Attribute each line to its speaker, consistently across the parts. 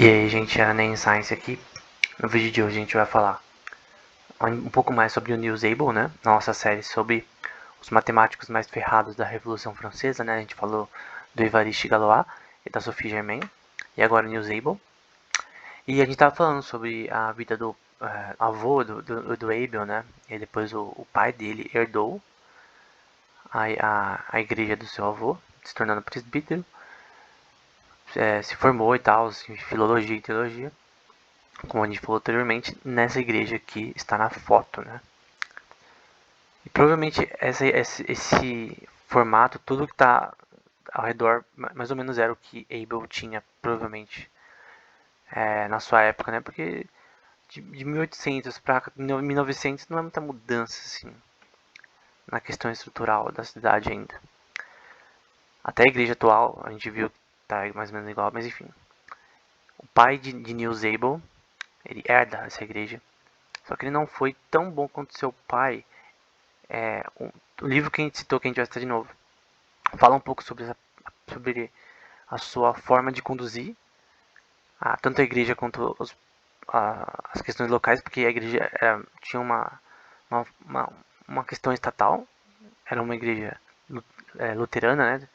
Speaker 1: E aí, gente, a NEM Science aqui. No vídeo de hoje a gente vai falar um pouco mais sobre o Niels Abel, né? Nossa série sobre os matemáticos mais ferrados da Revolução Francesa, né? A gente falou do Évariste Galois e da Sophie Germain, e agora o Niels Abel. E a gente tava falando sobre a vida do avô do Abel, né? E depois o pai dele herdou a igreja do seu avô, se tornando presbítero. Se formou e tal, em filologia e teologia, como a gente falou anteriormente, nessa igreja que está na foto, né? E provavelmente esse formato, tudo que está ao redor, mais ou menos era o que Abel tinha, provavelmente, na sua época, né? Porque de 1800 para 1900 não é muita mudança, assim, na questão estrutural da cidade ainda. Até a igreja atual, a gente viu que tá mais ou menos igual, mas enfim. O pai de Niels Abel, ele herda essa igreja, só que ele não foi tão bom quanto seu pai. O livro que a gente citou, que a gente vai citar de novo, fala um pouco sobre a sua forma de conduzir tanto a igreja quanto as questões locais, porque a igreja tinha uma, uma, uma questão estatal, era uma igreja luterana, né?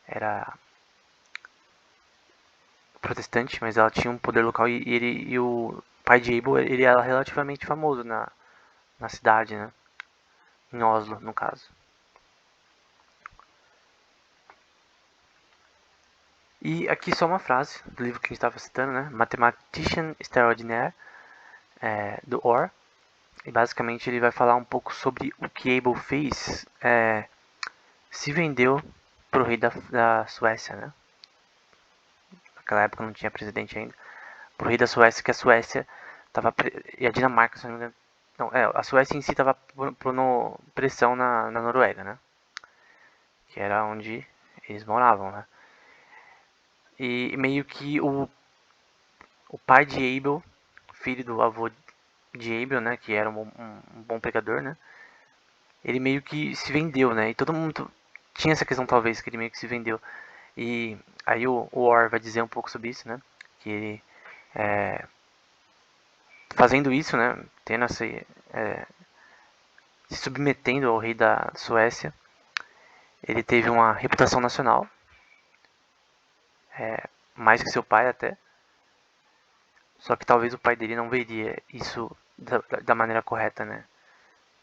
Speaker 1: Era protestante, mas ela tinha um poder local e o pai de Abel ele era relativamente famoso na cidade, né? Em Oslo, no caso. E aqui só uma frase do livro que a gente estava citando, né? Mathematician Extraordinaire, do Orr. E basicamente ele vai falar um pouco sobre o que Abel fez. Se vendeu pro rei da Suécia, né? Naquela época não tinha presidente ainda. Pro rei da Suécia, que a Suécia tava... E a Dinamarca, se não me engano... Não, a Suécia em si estava pondo pressão na Noruega, né? Que era onde eles moravam, né? E meio que o pai de Abel, filho do avô de Abel, né? Que era um bom pregador, né? Ele meio que se vendeu, né? E todo mundo tinha essa questão, talvez, que ele meio que se vendeu. E aí o Orr vai dizer um pouco sobre isso, né? Que ele, fazendo isso, né? Tendo se submetendo ao rei da Suécia, ele teve uma reputação nacional, mais que seu pai até. Só que talvez o pai dele não veria isso da maneira correta, né?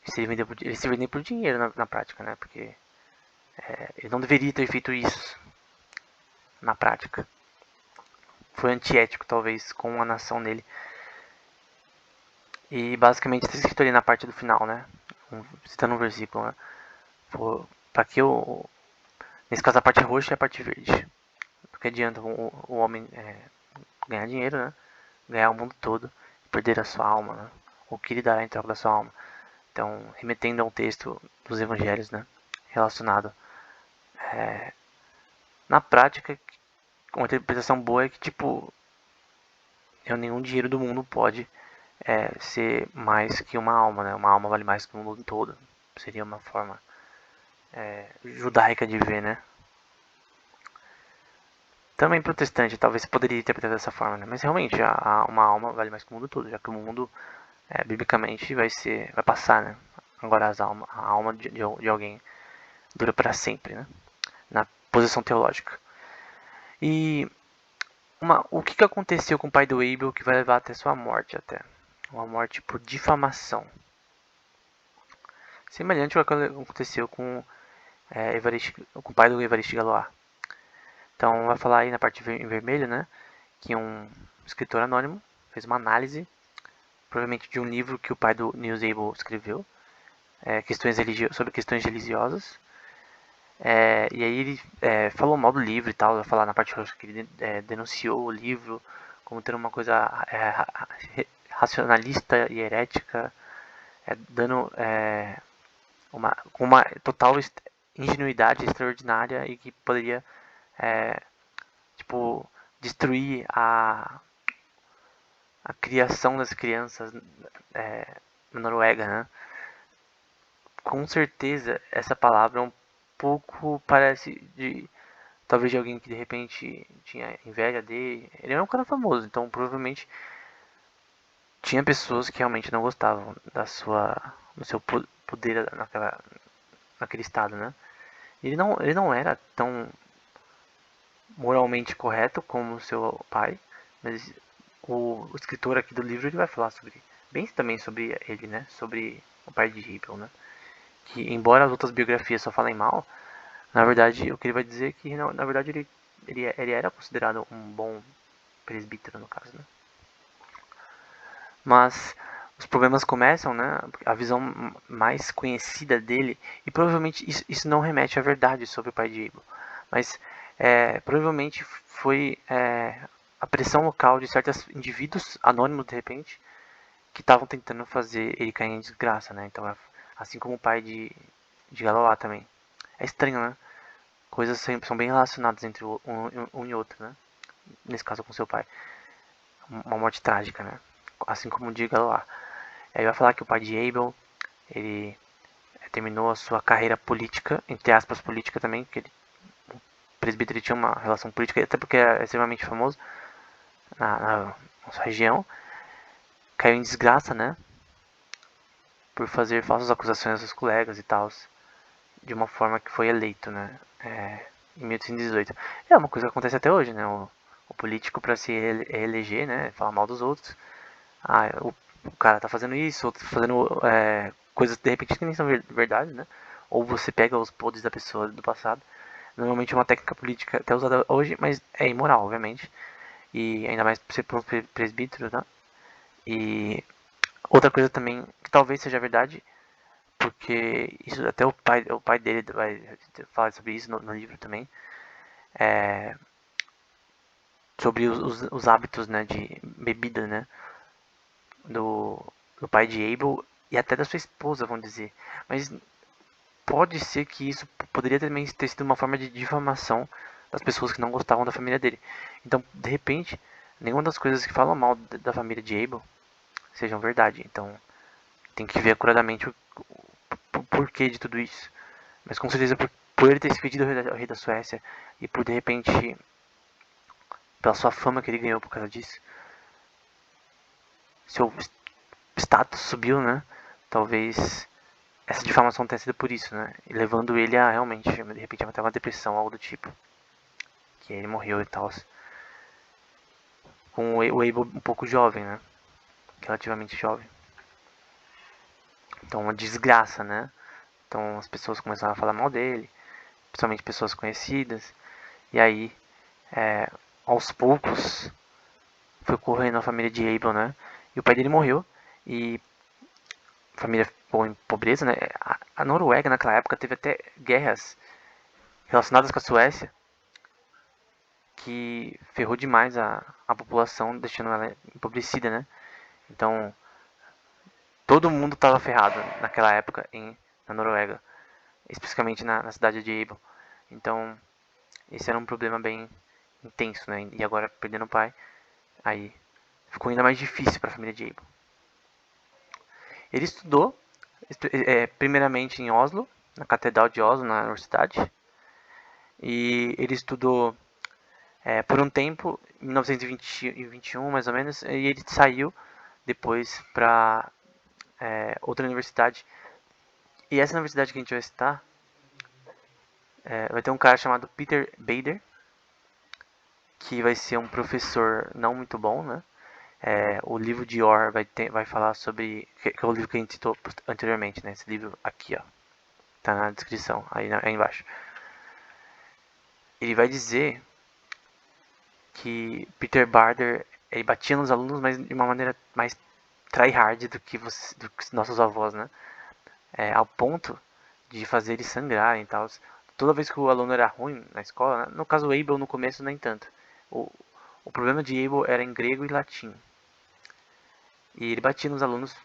Speaker 1: Ele se vendeu por dinheiro na prática, né? Porque ele não deveria ter feito isso na prática. Foi antiético, talvez, com a nação dele. E basicamente está escrito ali na parte do final, né? Citando um versículo, né? Para que o. Nesse caso, a parte roxa e a parte verde. Porque adianta o homem ganhar dinheiro, né? Ganhar o mundo todo e perder a sua alma, né? O que ele dará em troca da sua alma. Então, remetendo a um texto dos evangelhos, né? Relacionado. Na prática, uma interpretação boa é que, tipo, nenhum dinheiro do mundo pode ser mais que uma alma, né? Uma alma vale mais que o mundo todo. Seria uma forma judaica de ver, né? Também protestante, talvez poderia interpretar dessa forma, né? Mas realmente, uma alma vale mais que o mundo todo, já que o mundo, biblicamente, vai passar, né? Agora a alma de alguém dura para sempre, né? Na posição teológica. E o que aconteceu com o pai do Abel que vai levar até sua morte, até? Uma morte por difamação. Semelhante ao que aconteceu com o pai do Évariste Galois. Então vai falar aí na parte em vermelho, né? Que um escritor anônimo fez uma análise, provavelmente de um livro que o pai do Niels Abel escreveu, sobre questões religiosas. E aí ele falou mal do livro e tal, vai falar na parte roxa que ele denunciou o livro como ter uma coisa racionalista e herética, dando com uma total ingenuidade extraordinária e que poderia tipo destruir a criação das crianças na Noruega, né? Com certeza essa palavra é um pouco parece de talvez de alguém que de repente tinha inveja dele. Ele era um cara famoso, então provavelmente tinha pessoas que realmente não gostavam do seu poder naquele estado, né? Ele não era tão moralmente correto como seu pai, mas o escritor aqui do livro ele vai falar bem também sobre ele, né? Sobre o pai de Hipple, né? Que embora as outras biografias só falem mal, na verdade o que ele vai dizer é que na verdade ele era considerado um bom presbítero no caso, né? Mas os problemas começam, né? A visão mais conhecida dele, e provavelmente isso não remete à verdade sobre o pai de Abel, mas provavelmente foi a pressão local de certos indivíduos anônimos de repente que estavam tentando fazer ele cair em desgraça, né? Então, assim como o pai de Galois também. É estranho, né? Coisas são bem relacionadas entre um e outro, né? Nesse caso com seu pai. Uma morte trágica, né? Assim como o de Galois. Aí vai falar que o pai de Abel, ele terminou a sua carreira política, entre aspas política também, porque o presbítero tinha uma relação política, até porque é extremamente famoso na nossa região. Caiu em desgraça, né? Por fazer falsas acusações aos colegas e tal, de uma forma que foi eleito, né? Em 1818. É uma coisa que acontece até hoje, né? O político para se eleger, né? Falar mal dos outros. O cara tá fazendo isso, outro tá fazendo coisas de repente que nem são verdade, né? Ou você pega os podres da pessoa do passado. Normalmente é uma técnica política até usada hoje, mas é imoral, obviamente. E ainda mais por ser presbítero, tá? E outra coisa também, que talvez seja verdade, porque isso até o pai dele vai falar sobre isso no livro também, sobre os hábitos, né, de bebida, né, do, do pai de Abel e até da sua esposa, vamos dizer. Mas pode ser que isso poderia também ter sido uma forma de difamação das pessoas que não gostavam da família dele. Então, de repente, nenhuma das coisas que falam mal da família de Abel sejam verdade. Então, tem que ver acuradamente o porquê de tudo isso. Mas com certeza por ele ter se pedido ao rei da Suécia e por de repente pela sua fama que ele ganhou por causa disso, seu status subiu, né? Talvez essa difamação tenha sido por isso, né? E levando ele a realmente, de repente, até uma depressão, algo do tipo. Que ele morreu e tal. Com o Abel um pouco jovem, né? Relativamente jovem. Então, uma desgraça, né? Então, as pessoas começaram a falar mal dele, principalmente pessoas conhecidas. E aí, aos poucos, foi correndo a família de Abel, né? E o pai dele morreu. E a família ficou em pobreza, né? A Noruega, naquela época, teve até guerras relacionadas com a Suécia que ferrou demais a população, deixando ela empobrecida, né? Então, todo mundo estava ferrado naquela época na Noruega, especificamente na cidade de Abo. Então, esse era um problema bem intenso, né? E agora, perdendo o pai, aí ficou ainda mais difícil para a família de Abo. Ele estudou, primeiramente em Oslo, na Catedral de Oslo, na universidade. E ele estudou por um tempo, em 1921 mais ou menos, e ele saiu depois para outra universidade. E essa universidade que a gente vai citar vai ter um cara chamado Peter Bader, que vai ser um professor não muito bom, né? O livro de Orr vai falar sobre, que é o livro que a gente citou anteriormente, né? Esse livro aqui, ó, tá na descrição, aí embaixo. Ele vai dizer que Peter Bader ele batia nos alunos, mas de uma maneira mais tryhard do que nossos avós, né? Ao ponto de fazer eles sangrarem e tal. Toda vez que o aluno era ruim na escola, né? No caso o Abel no começo nem tanto. O, o problema de Abel era em grego e latim. E ele batia nos alunos.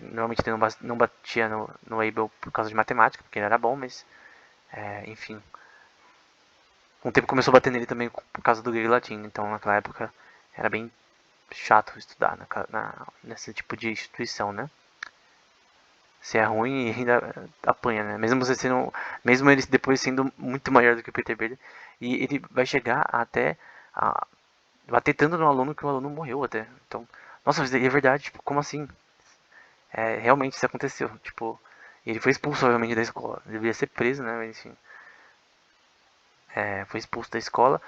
Speaker 1: Normalmente ele não batia no Abel por causa de matemática, porque ele era bom, mas enfim. Com o tempo começou a bater nele também por causa do grego e latim. Então naquela época era bem chato estudar nesse tipo de instituição, né? Você é ruim e ainda apanha, né? Mesmo ele depois sendo muito maior do que o Peter Bailey. E ele vai chegar até a bater tanto no aluno que o aluno morreu até. Então, nossa, é verdade, tipo, como assim? Realmente isso aconteceu. Tipo, ele foi expulso, obviamente, da escola. Ele devia ser preso, né? Mas, enfim, foi expulso da escola.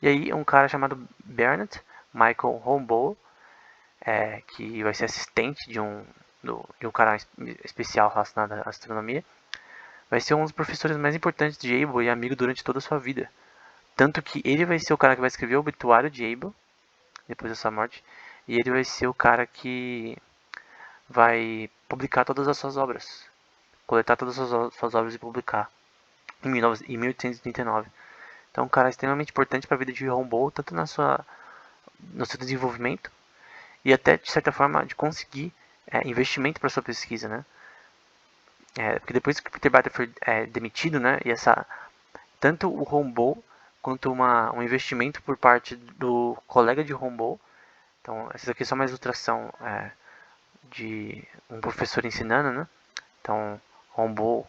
Speaker 1: E aí, um cara chamado Bernard Michael Homebowl, que vai ser assistente de um cara especial relacionado à astronomia, vai ser um dos professores mais importantes de Abel e amigo durante toda a sua vida. Tanto que ele vai ser o cara que vai escrever o obituário de Abel, depois da sua morte, e ele vai ser o cara que vai publicar todas as suas obras, coletar todas as suas obras e publicar em 1839. Então, um cara extremamente importante para a vida de Humboldt, tanto no seu desenvolvimento e até, de certa forma, de conseguir investimento para sua pesquisa, né? Porque depois que o Peter Bater foi demitido, né, e tanto o Humboldt quanto um investimento por parte do colega de Humboldt. Então, essa aqui é só uma ilustração de um professor ensinando, né? Então, Humboldt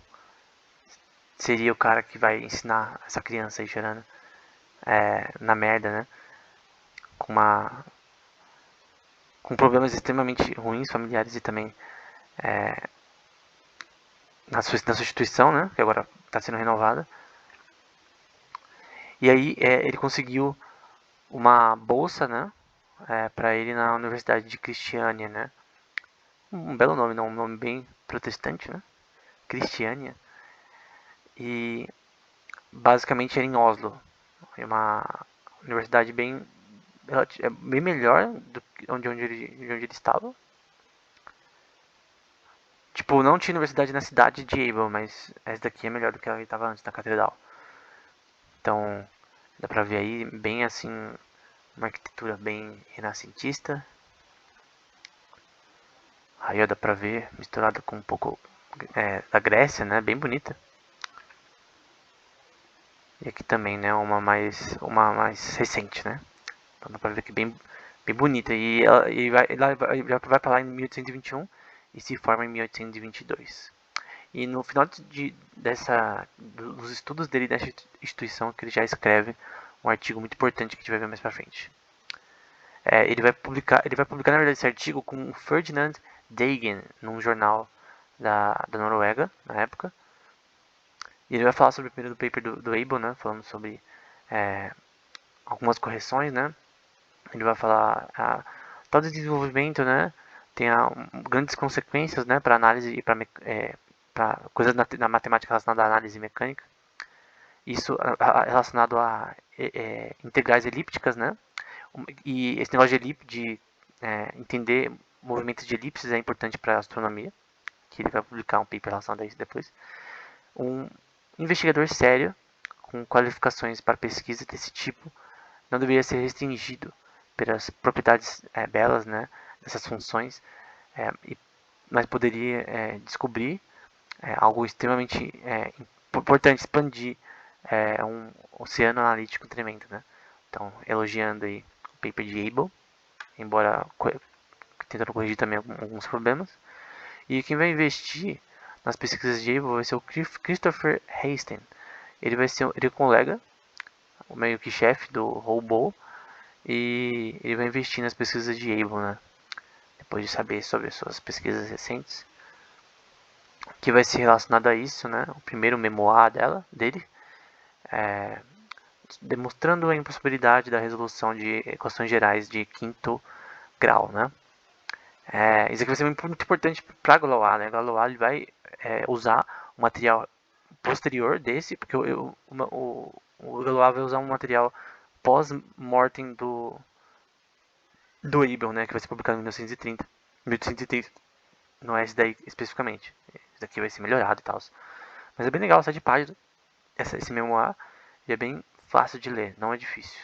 Speaker 1: seria o cara que vai ensinar essa criança aí chorando na merda, né? Com com problemas extremamente ruins, familiares e também na sua instituição, né? Que agora está sendo renovada. E aí ele conseguiu uma bolsa, né? Para ele na Universidade de Cristiânia, né? Um belo nome, não? Um nome bem protestante, né? Cristiânia. E basicamente era em Oslo. É uma universidade bem melhor do que onde ele estava. Tipo, não tinha universidade na cidade de Able, mas essa daqui é melhor do que ela estava antes, na catedral. Então, dá pra ver aí bem assim, uma arquitetura bem renascentista. Aí ó, dá pra ver misturada com um pouco da Grécia, né? Bem bonita. E aqui também, né? Uma mais recente, né? Então dá pra ver que bem bonita. E ela vai pra lá em 1821 e se forma em 1822. E no final dos estudos dele nessa instituição que ele já escreve um artigo muito importante que a gente vai ver mais pra frente. Ele vai publicar na verdade esse artigo com o Ferdinand Dagen num jornal da Noruega na época. E ele vai falar sobre o primeiro paper do Abel, né, falando sobre algumas correções, né. Ele vai falar todo desenvolvimento, né, tem grandes consequências, né, para análise e para coisas na matemática relacionada à análise mecânica. Isso relacionado a integrais elípticas, né? E esse negócio de entender movimentos de elipses é importante para a astronomia, que ele vai publicar um paper relacionado a isso depois. Um investigador sério, com qualificações para pesquisa desse tipo, não deveria ser restringido pelas propriedades belas, né, dessas funções, mas poderia descobrir algo extremamente importante, expandir um oceano analítico tremendo, né? Então, elogiando aí o paper de Abel, embora tentando corrigir também alguns problemas. E quem vai investir nas pesquisas de Abel vai ser o Christopher Hastings. Ele é colega, meio que chefe do Humboldt, e ele vai investir nas pesquisas de Abel, né? Depois de saber sobre as suas pesquisas recentes, que vai ser relacionado a isso, né? O primeiro memoir dele, demonstrando a impossibilidade da resolução de equações gerais de quinto grau, né? Isso aqui vai ser muito importante para Galois, né? Galois ele vai usar um material posterior desse, porque o Galois vai usar um material pós-mortem do Ibel, né? Que vai ser publicado em 1930. 1830. Não é esse daí especificamente. Esse daqui vai ser melhorado e tal. Mas é bem legal, 7 páginas. Esse memoir. E é bem fácil de ler, não é difícil.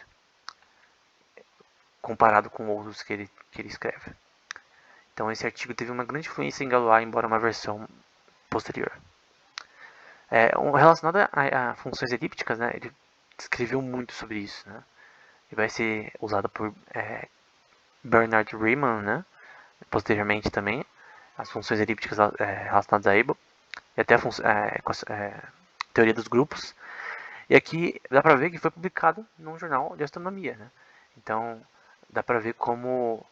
Speaker 1: Comparado com outros que ele escreve. Então esse artigo teve uma grande influência em Galois, embora uma versão posterior. Relacionado a funções elípticas, né, ele escreveu muito sobre isso, né, e vai ser usado por Bernard Riemann, né, posteriormente também. as funções elípticas relacionadas a Abel, e até a teoria dos grupos. E aqui dá para ver que foi publicado num jornal de astronomia, né? Então dá para ver como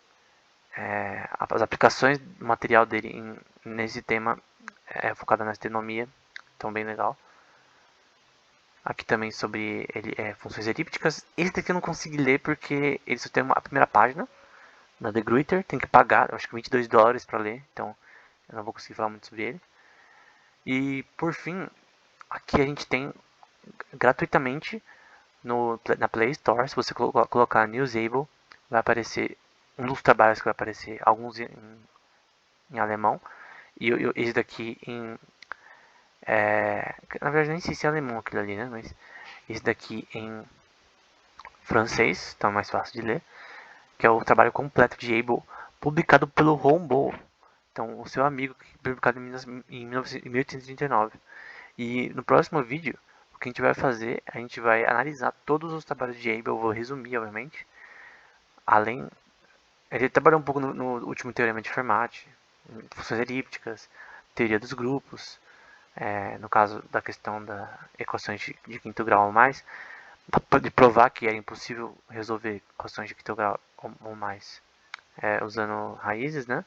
Speaker 1: as aplicações do material dele nesse tema focado na astronomia, então bem legal. Aqui também sobre funções elípticas. Esse daqui eu não consegui ler porque ele só tem a primeira página da The Gruyter, tem que pagar, acho que $22 para ler, então eu não vou conseguir falar muito sobre ele. E por fim, aqui a gente tem gratuitamente na Play Store, se você colocar Newsable, vai aparecer um dos trabalhos que vai aparecer, alguns em alemão, e esse daqui na verdade nem sei se é alemão aquilo ali, né? Mas esse daqui em francês, então é mais fácil de ler, que é o trabalho completo de Abel, publicado pelo Hombo, então o seu amigo, publicado em 1839. E no próximo vídeo, o que a gente vai fazer, a gente vai analisar todos os trabalhos de Abel, eu vou resumir, obviamente. Além, ele trabalhou um pouco no último teorema de Fermat, funções elípticas, teoria dos grupos, no caso da questão da equações de quinto grau ou mais, de provar que era impossível resolver equações de quinto grau ou mais usando raízes, né?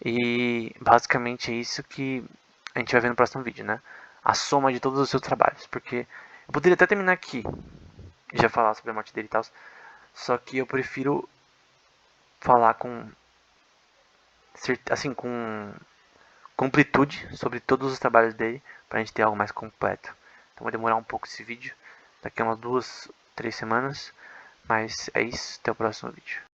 Speaker 1: E basicamente é isso que a gente vai ver no próximo vídeo, né? A soma de todos os seus trabalhos, porque eu poderia até terminar aqui e já falar sobre a morte dele e tal, só que eu prefiro falar com completude sobre todos os trabalhos dele, pra gente ter algo mais completo. Então vai demorar um pouco esse vídeo, daqui a umas 2, 3 semanas, mas é isso, até o próximo vídeo.